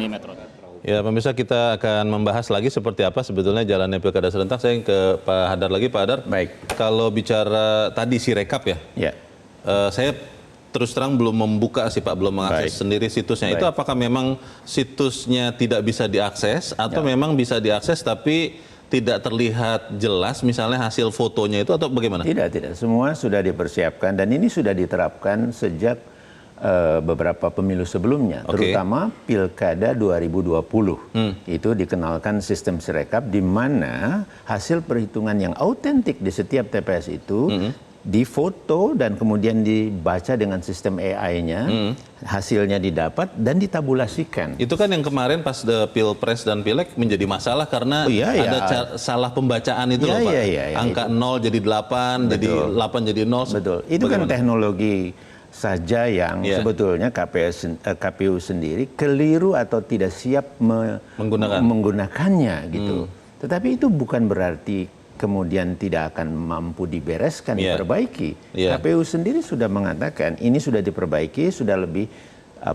kami Metro. Ya, pemirsa, kita akan membahas lagi seperti apa sebetulnya jalannya pilkada serentak. Saya ke Pak Hadar lagi, Pak Hadar. Baik. Kalau bicara tadi si rekap ya, Ya. Saya terus terang belum membuka sih Pak, belum mengakses sendiri situsnya. Baik. Itu apakah memang situsnya tidak bisa diakses atau memang bisa diakses tapi tidak terlihat jelas misalnya hasil fotonya itu atau bagaimana? Tidak. Semua sudah dipersiapkan dan ini sudah diterapkan sejak beberapa pemilu sebelumnya, terutama Pilkada 2020. Itu dikenalkan sistem Sirekap di mana hasil perhitungan yang autentik di setiap TPS itu difoto dan kemudian dibaca dengan sistem AI-nya, hasilnya didapat dan ditabulasikan. Itu kan yang kemarin pas Pilpres dan Pileg menjadi masalah karena ada salah pembacaan itu loh Pak. Angka 0 jadi 8, jadi 8 jadi 0. Betul. Itu kan teknologi saja yang sebetulnya KPU sendiri keliru atau tidak siap menggunakannya gitu. Tetapi itu bukan berarti kemudian tidak akan mampu dibereskan, diperbaiki. KPU sendiri sudah mengatakan ini sudah diperbaiki, sudah lebih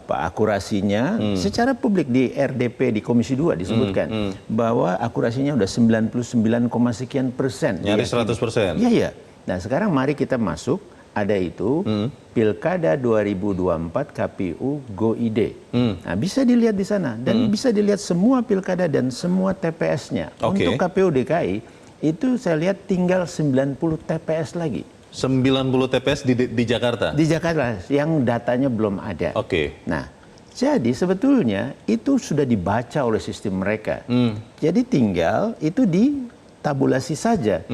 akurasinya secara publik di RDP di Komisi 2 disebutkan bahwa akurasinya udah 99,sekian%. Nyaris 100%. Iya. Nah, sekarang mari kita masuk. Ada itu Pilkada 2024 KPU Go ID. Nah, bisa dilihat di sana dan bisa dilihat semua pilkada dan semua TPS-nya. Untuk KPU DKI itu saya lihat tinggal 90 TPS lagi. 90 TPS di Jakarta? Di Jakarta yang datanya belum ada. Nah, jadi sebetulnya itu sudah dibaca oleh sistem mereka. Jadi tinggal itu ditabulasi saja.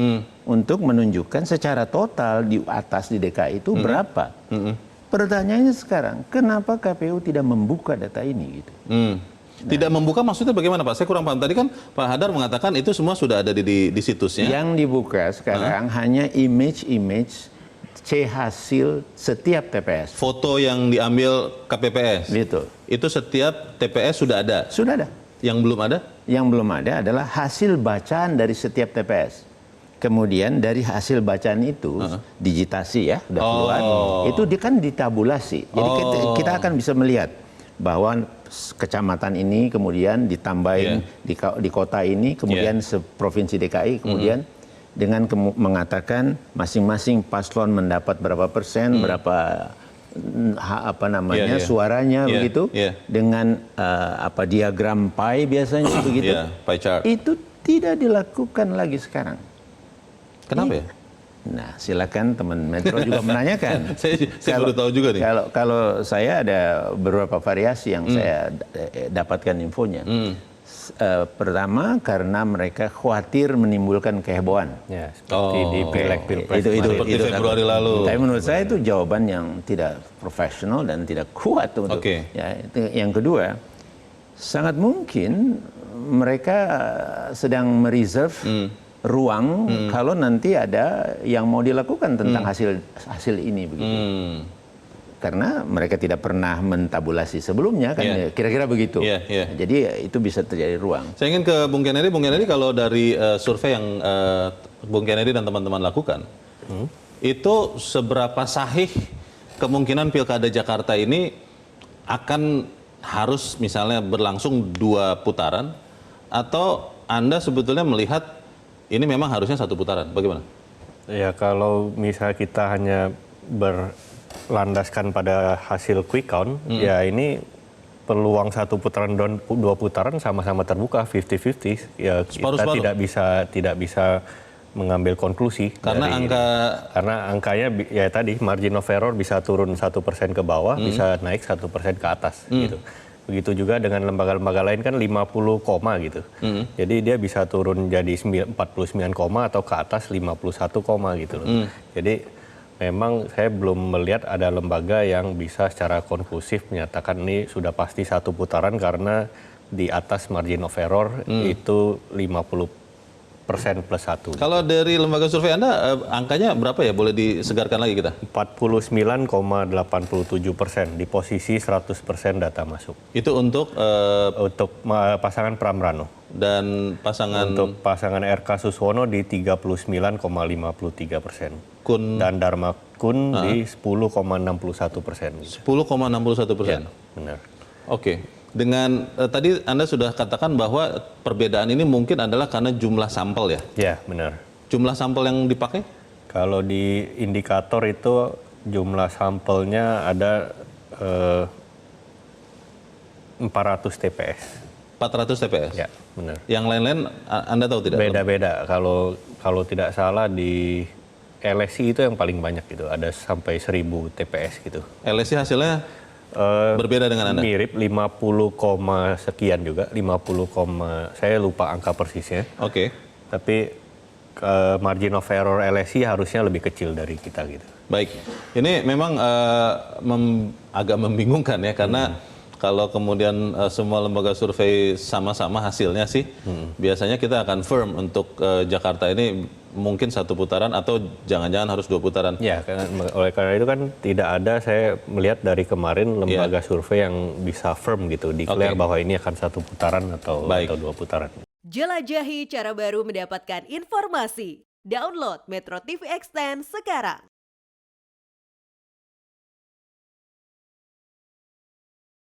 Untuk menunjukkan secara total di atas di DKI itu berapa. Pertanyaannya sekarang, kenapa KPU tidak membuka data ini gitu? Tidak membuka maksudnya bagaimana Pak? Saya kurang paham. Tadi kan Pak Hadar mengatakan itu semua sudah ada di situsnya. Yang dibuka sekarang hanya image C hasil setiap TPS. Foto yang diambil KPPS. Betul. Itu setiap TPS sudah ada? Sudah ada. Yang belum ada? Yang belum ada adalah hasil bacaan dari setiap TPS. Kemudian dari hasil bacaan itu digitasi ya, sudah keluar. Itu kan ditabulasi. Jadi kita akan bisa melihat bahwa kecamatan ini kemudian ditambahin di kota ini, kemudian seprovinsi DKI, kemudian dengan mengatakan masing-masing paslon mendapat berapa persen, berapa suaranya begitu, dengan diagram pie biasanya begitu. Pie chart. Itu tidak dilakukan lagi sekarang. Kenapa ya? Nah, silakan teman Metro juga menanyakan. saya baru tahu juga nih. Kalau saya ada beberapa variasi yang saya dapatkan infonya. Pertama karena mereka khawatir menimbulkan kehebohan. Ya, seperti di Pilpres itu Februari lalu. Tapi menurut saya itu jawaban yang tidak profesional dan tidak kuat untuk. Ya, yang kedua, sangat mungkin mereka sedang mereserve ruang kalau nanti ada yang mau dilakukan tentang hasil ini begitu. Karena mereka tidak pernah mentabulasi sebelumnya kan kira-kira begitu. Jadi itu bisa terjadi ruang. Saya ingin ke Bung Kennedy. Bung Kennedy, kalau dari survei yang Bung Kennedy dan teman-teman lakukan, itu seberapa sahih kemungkinan Pilkada Jakarta ini akan harus misalnya berlangsung 2 putaran, atau Anda sebetulnya melihat ini memang harusnya 1 putaran? Bagaimana? Ya, kalau misalnya kita hanya berlandaskan pada hasil quick count, ya ini peluang 1 putaran dan 2 putaran sama-sama terbuka 50-50. Ya, kita tidak bisa mengambil konklusi karena angkanya ya tadi margin of error bisa turun 1% ke bawah, bisa naik 1% ke atas gitu. Begitu juga dengan lembaga-lembaga lain kan 50 koma gitu. Jadi dia bisa turun jadi 49 koma atau ke atas 51 koma gitu loh. Jadi memang saya belum melihat ada lembaga yang bisa secara konklusif menyatakan ini sudah pasti 1 putaran karena di atas margin of error itu 50% plus 1. Kalau dari lembaga survei Anda, angkanya berapa ya? Boleh disegarkan lagi kita? 49,87%, di posisi 100% data masuk. Itu untuk pasangan Pramrano. Dan pasangan? Untuk pasangan RK Suswono di 39,53%. Dan Dharma Kun di 10,61%. 10,61%? Ya, benar. Oke. Dengan tadi Anda sudah katakan bahwa perbedaan ini mungkin adalah karena jumlah sampel ya? Ya, benar. Jumlah sampel yang dipakai? Kalau di indikator itu jumlah sampelnya ada 400 TPS. 400 TPS? Ya, benar. Yang lain-lain Anda tahu tidak? Beda-beda. Kalau tidak salah di LSI itu yang paling banyak gitu. Ada sampai 1000 TPS gitu. LSI hasilnya berbeda dengan Anda? Mirip 50, sekian juga. 50, saya lupa angka persisnya. Oke. Tapi margin of error LSI harusnya lebih kecil dari kita gitu. Baik, ini memang agak membingungkan ya karena kalau kemudian semua lembaga survei sama-sama hasilnya sih, biasanya kita akan firm untuk Jakarta ini mungkin 1 putaran atau jangan-jangan harus 2 putaran. Ya, oleh karena itu kan tidak ada, saya melihat dari kemarin lembaga survei yang bisa firm gitu, declare bahwa ini akan 1 putaran atau 2 putaran. Jelajahi cara baru mendapatkan informasi. Download Metro TV Extend sekarang.